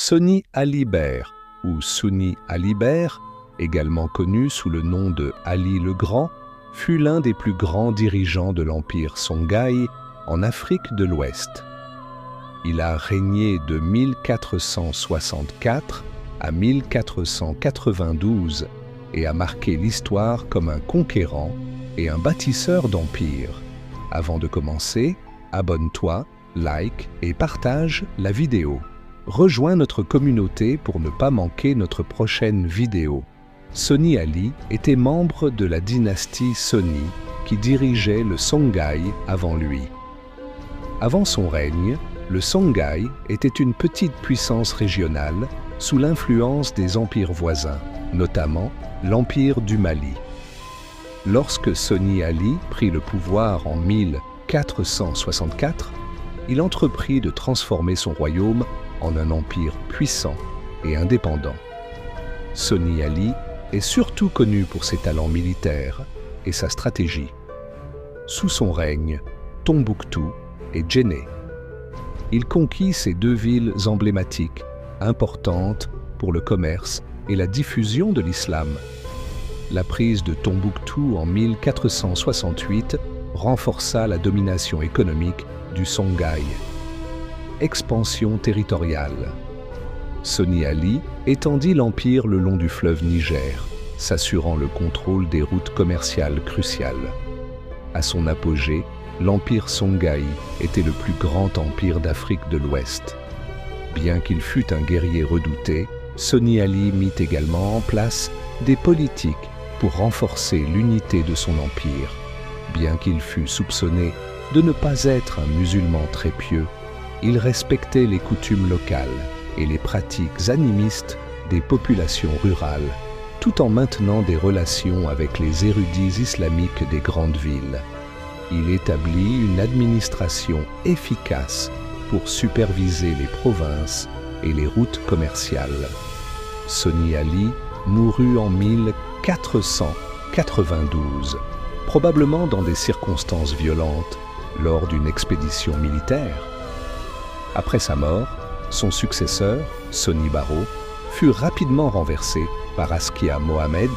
Soni Alibert ou Suni Alibert, également connu sous le nom de Ali le Grand, fut l'un des plus grands dirigeants de l'empire Songhai en Afrique de l'Ouest. Il a régné de 1464 à 1492 et a marqué l'histoire comme un conquérant et un bâtisseur d'empire. Avant de commencer, abonne-toi, like et partage la vidéo. Rejoins notre communauté pour ne pas manquer notre prochaine vidéo. Soni Ali était membre de la dynastie Soni qui dirigeait le Songhai avant lui. Avant son règne, le Songhai était une petite puissance régionale sous l'influence des empires voisins, notamment l'empire du Mali. Lorsque Soni Ali prit le pouvoir en 1464, il entreprit de transformer son royaume en un empire puissant et indépendant. Soni Ali est surtout connu pour ses talents militaires et sa stratégie. Sous son règne, Tombouctou et Djenné. Il conquit ces deux villes emblématiques, importantes pour le commerce et la diffusion de l'islam. La prise de Tombouctou en 1468 renforça la domination économique du Songhai. Expansion territoriale. Soni Ali étendit l'empire le long du fleuve Niger, s'assurant le contrôle des routes commerciales cruciales. À son apogée, l'empire Songhai était le plus grand empire d'Afrique de l'Ouest. Bien qu'il fût un guerrier redouté, Soni Ali mit également en place des politiques pour renforcer l'unité de son empire. Bien qu'il fût soupçonné de ne pas être un musulman très pieux, il respectait les coutumes locales et les pratiques animistes des populations rurales, tout en maintenant des relations avec les érudits islamiques des grandes villes. Il établit une administration efficace pour superviser les provinces et les routes commerciales. Soni Ali mourut en 1492, probablement dans des circonstances violentes, lors d'une expédition militaire. Après sa mort, son successeur, Soni Baro, fut rapidement renversé par Askia Mohamed,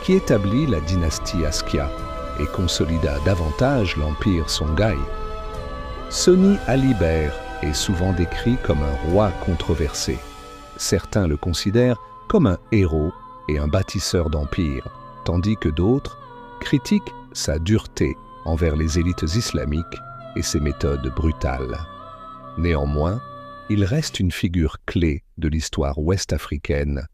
qui établit la dynastie Askia et consolida davantage l'empire Songhai. Soni Alibert est souvent décrit comme un roi controversé. Certains le considèrent comme un héros et un bâtisseur d'empire, tandis que d'autres critiquent sa dureté envers les élites islamiques et ses méthodes brutales. Néanmoins, il reste une figure clé de l'histoire ouest-africaine